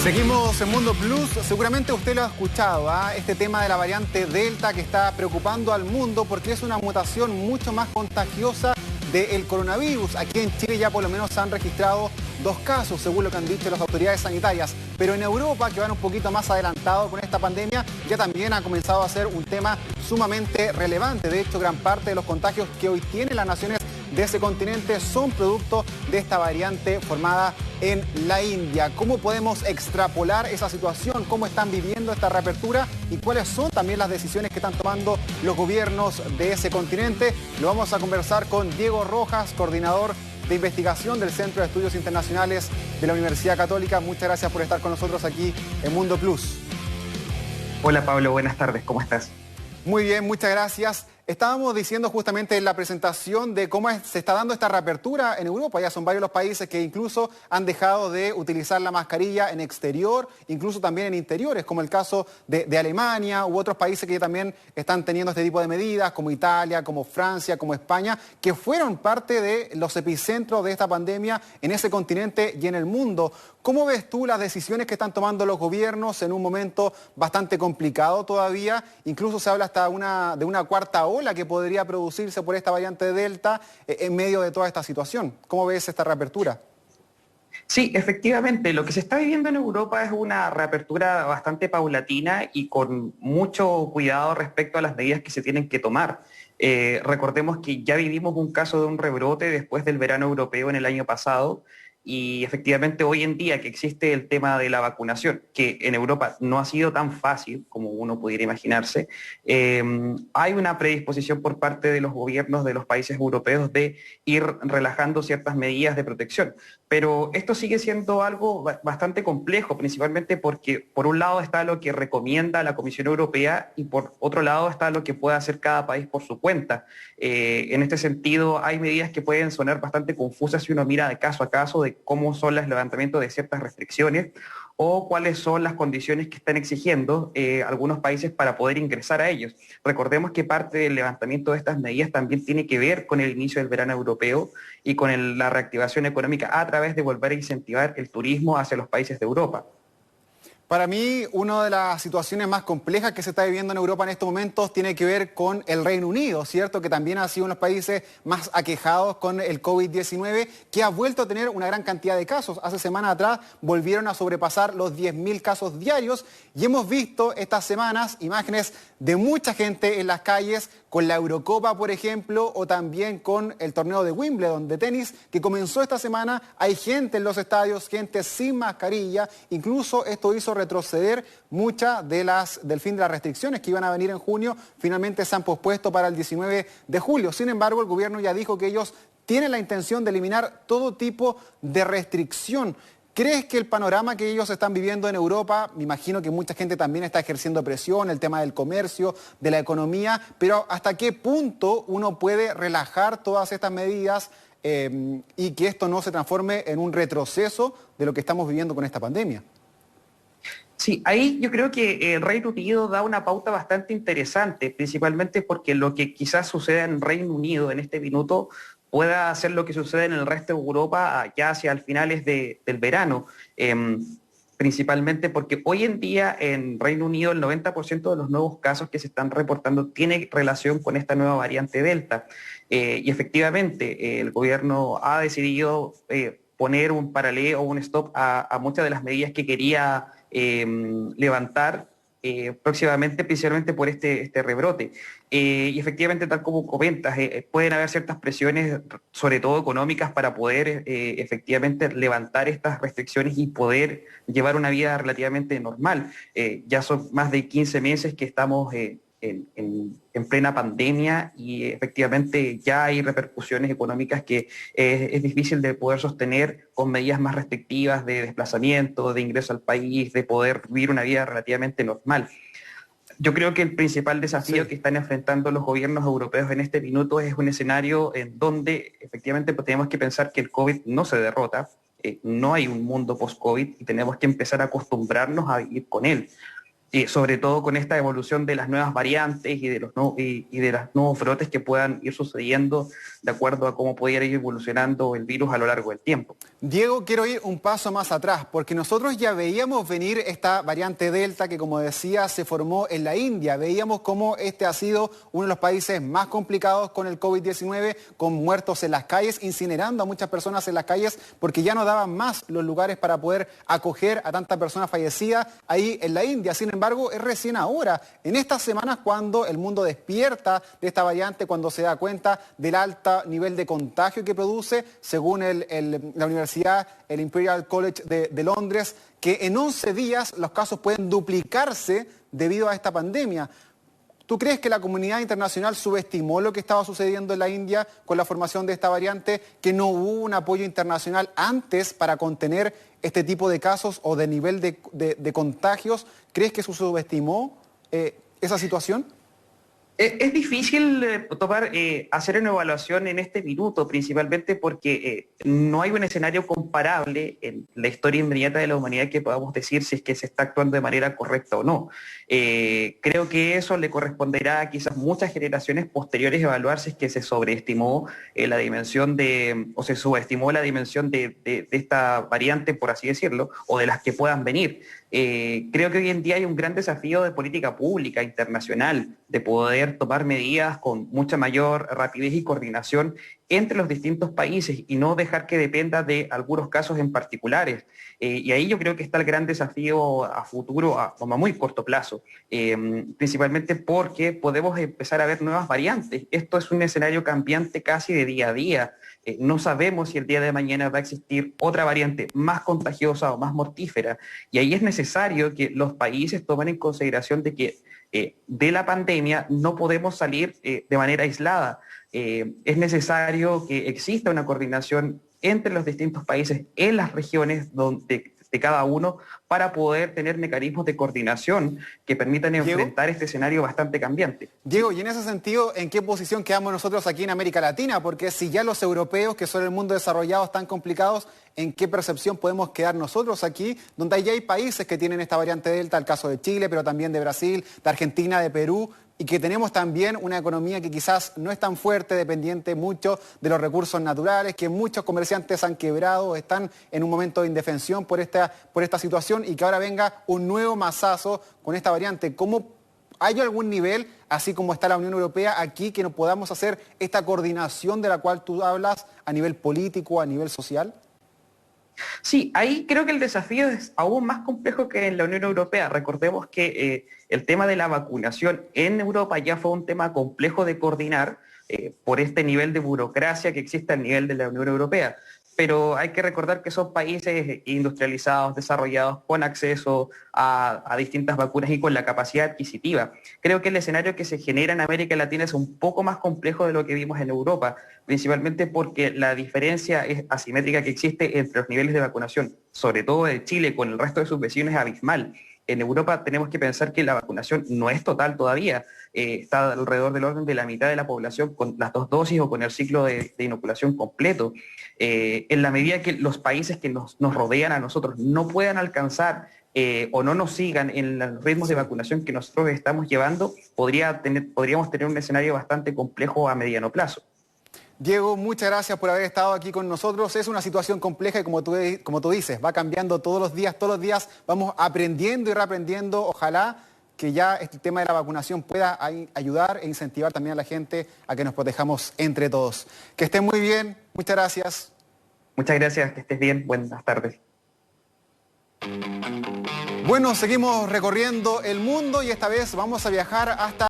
Seguimos en Mundo Plus. Seguramente usted lo ha escuchado, este tema de la variante Delta que está preocupando al mundo porque es una mutación mucho más contagiosa del coronavirus. Aquí en Chile ya por lo menos se han registrado 2 casos, según lo que han dicho las autoridades sanitarias. Pero en Europa, que van un poquito más adelantados con esta pandemia, ya también ha comenzado a ser un tema sumamente relevante. De hecho, gran parte de los contagios que hoy tienen las naciones de ese continente son producto de esta variante formada en la India. ¿Cómo podemos extrapolar esa situación? ¿Cómo están viviendo esta reapertura? ¿Y cuáles son también las decisiones que están tomando los gobiernos de ese continente? Lo vamos a conversar con Diego Rojas, coordinador de investigación del Centro de Estudios Internacionales de la Universidad Católica. Muchas gracias por estar con nosotros aquí en Mundo Plus. Hola Pablo, buenas tardes, ¿cómo estás? Muy bien, muchas gracias. Estábamos diciendo justamente en la presentación de cómo se está dando esta reapertura en Europa. Ya son varios los países que incluso han dejado de utilizar la mascarilla en exterior, incluso también en interiores, como el caso de Alemania u otros países que también están teniendo este tipo de medidas, como Italia, como Francia, como España, que fueron parte de los epicentros de esta pandemia en ese continente y en el mundo. ¿Cómo ves tú las decisiones que están tomando los gobiernos en un momento bastante complicado todavía? Incluso se habla hasta de una cuarta ola que podría producirse por esta variante Delta en medio de toda esta situación. ¿Cómo ves esta reapertura? Sí, efectivamente, lo que se está viviendo en Europa es una reapertura bastante paulatina y con mucho cuidado respecto a las medidas que se tienen que tomar. Recordemos que ya vivimos un caso de un rebrote después del verano europeo en el año pasado. Y efectivamente hoy en día que existe el tema de la vacunación, que en Europa no ha sido tan fácil como uno pudiera imaginarse, hay una predisposición por parte de los gobiernos de los países europeos de ir relajando ciertas medidas de protección. Pero esto sigue siendo algo bastante complejo, principalmente porque por un lado está lo que recomienda la Comisión Europea y por otro lado está lo que puede hacer cada país por su cuenta. En este sentido, hay medidas que pueden sonar bastante confusas si uno mira de caso a caso de cómo son los levantamientos de ciertas restricciones o cuáles son las condiciones que están exigiendo algunos países para poder ingresar a ellos. Recordemos que parte del levantamiento de estas medidas también tiene que ver con el inicio del verano europeo y con la reactivación económica a través de volver a incentivar el turismo hacia los países de Europa. Para mí, una de las situaciones más complejas que se está viviendo en Europa en estos momentos tiene que ver con el Reino Unido, ¿cierto? Que también ha sido uno de los países más aquejados con el COVID-19, que ha vuelto a tener una gran cantidad de casos. Hace semanas atrás volvieron a sobrepasar los 10.000 casos diarios y hemos visto estas semanas imágenes de mucha gente en las calles con la Eurocopa, por ejemplo, o también con el torneo de Wimbledon de tenis que comenzó esta semana. Hay gente en los estadios, gente sin mascarilla, incluso esto hizo retroceder muchas del fin de las restricciones que iban a venir en junio, finalmente se han pospuesto para el 19 de julio. Sin embargo, el gobierno ya dijo que ellos tienen la intención de eliminar todo tipo de restricción. ¿Crees que el panorama que ellos están viviendo en Europa, me imagino que mucha gente también está ejerciendo presión, el tema del comercio, de la economía, pero hasta qué punto uno puede relajar todas estas medidas y que esto no se transforme en un retroceso de lo que estamos viviendo con esta pandemia? Sí, ahí yo creo que el Reino Unido da una pauta bastante interesante, principalmente porque lo que quizás suceda en Reino Unido en este minuto pueda ser lo que sucede en el resto de Europa ya hacia el finales del verano, principalmente porque hoy en día en Reino Unido el 90% de los nuevos casos que se están reportando tiene relación con esta nueva variante Delta. Y efectivamente el gobierno ha decidido poner un paralelo o un stop a muchas de las medidas que quería levantar próximamente, principalmente por este rebrote. Y efectivamente, tal como comentas, pueden haber ciertas presiones, sobre todo económicas, para poder efectivamente levantar estas restricciones y poder llevar una vida relativamente normal. Ya son más de 15 meses que estamos en plena pandemia y efectivamente ya hay repercusiones económicas que es difícil de poder sostener con medidas más restrictivas de desplazamiento, de ingreso al país, de poder vivir una vida relativamente normal. Yo creo que el principal desafío que están enfrentando los gobiernos europeos en este minuto es un escenario en donde efectivamente tenemos que pensar que el COVID no se derrota, no hay un mundo post-COVID y tenemos que empezar a acostumbrarnos a vivir con él. sobre todo con esta evolución de las nuevas variantes y de los de los nuevos brotes que puedan ir sucediendo de acuerdo a cómo pudiera ir evolucionando el virus a lo largo del tiempo. Diego, quiero ir un paso más atrás, porque nosotros ya veíamos venir esta variante Delta que, como decía, se formó en la India. Veíamos cómo este ha sido uno de los países más complicados con el COVID-19, con muertos en las calles, incinerando a muchas personas en las calles, porque ya no daban más los lugares para poder acoger a tantas personas fallecidas ahí en la India. Sin embargo, es recién ahora, en estas semanas, cuando el mundo despierta de esta variante, cuando se da cuenta del alto nivel de contagio que produce, según la universidad, el Imperial College de Londres, que en 11 días los casos pueden duplicarse debido a esta pandemia. ¿Tú crees que la comunidad internacional subestimó lo que estaba sucediendo en la India con la formación de esta variante, que no hubo un apoyo internacional antes para contener este tipo de casos o de nivel de contagios? ¿Crees que se subestimó esa situación? Es difícil hacer una evaluación en este minuto, principalmente porque no hay un escenario comparable en la historia inmediata de la humanidad que podamos decir si es que se está actuando de manera correcta o no. Creo que eso le corresponderá a quizás muchas generaciones posteriores evaluar si es que se sobreestimó la dimensión o se subestimó la dimensión de esta variante, por así decirlo, o de las que puedan venir. Creo que hoy en día hay un gran desafío de política pública internacional, de poder tomar medidas con mucha mayor rapidez y coordinación entre los distintos países y no dejar que dependa de algunos casos en particulares. Y ahí yo creo que está el gran desafío a futuro, a muy corto plazo, principalmente porque podemos empezar a ver nuevas variantes. Esto es un escenario cambiante casi de día a día. No sabemos si el día de mañana va a existir otra variante más contagiosa o más mortífera. Y ahí es necesario que los países tomen en consideración de que de la pandemia no podemos salir de manera aislada. Es necesario que exista una coordinación entre los distintos países en las regiones de cada uno para poder tener mecanismos de coordinación que permitan enfrentar este escenario bastante cambiante. Diego, y en ese sentido, ¿en qué posición quedamos nosotros aquí en América Latina? Porque si ya los europeos, que son el mundo desarrollado, están complicados, ¿en qué percepción podemos quedar nosotros aquí, donde ya hay países que tienen esta variante Delta, el caso de Chile, pero también de Brasil, de Argentina, de Perú, y que tenemos también una economía que quizás no es tan fuerte, dependiente mucho de los recursos naturales, que muchos comerciantes han quebrado, están en un momento de indefensión por esta situación, y que ahora venga un nuevo mazazo con esta variante? ¿Cómo hay algún nivel, así como está la Unión Europea, aquí que no podamos hacer esta coordinación de la cual tú hablas a nivel político, a nivel social? Sí, ahí creo que el desafío es aún más complejo que en la Unión Europea. Recordemos que el tema de la vacunación en Europa ya fue un tema complejo de coordinar por este nivel de burocracia que existe al nivel de la Unión Europea. Pero hay que recordar que son países industrializados, desarrollados, con acceso a distintas vacunas y con la capacidad adquisitiva. Creo que el escenario que se genera en América Latina es un poco más complejo de lo que vimos en Europa, principalmente porque la diferencia asimétrica que existe entre los niveles de vacunación, sobre todo de Chile con el resto de sus vecinos, es abismal. En Europa tenemos que pensar que la vacunación no es total todavía, está alrededor del orden de la mitad de la población con las 2 dosis o con el ciclo de inoculación completo. En la medida que los países que nos rodean a nosotros no puedan alcanzar o no nos sigan en los ritmos de vacunación que nosotros estamos llevando, podríamos tener un escenario bastante complejo a mediano plazo. Diego, muchas gracias por haber estado aquí con nosotros. Es una situación compleja y como tú dices, va cambiando todos los días vamos aprendiendo y reaprendiendo. Ojalá que ya este tema de la vacunación pueda ayudar e incentivar también a la gente a que nos protejamos entre todos. Que estén muy bien, muchas gracias. Muchas gracias, que estés bien, buenas tardes. Bueno, seguimos recorriendo el mundo y esta vez vamos a viajar hasta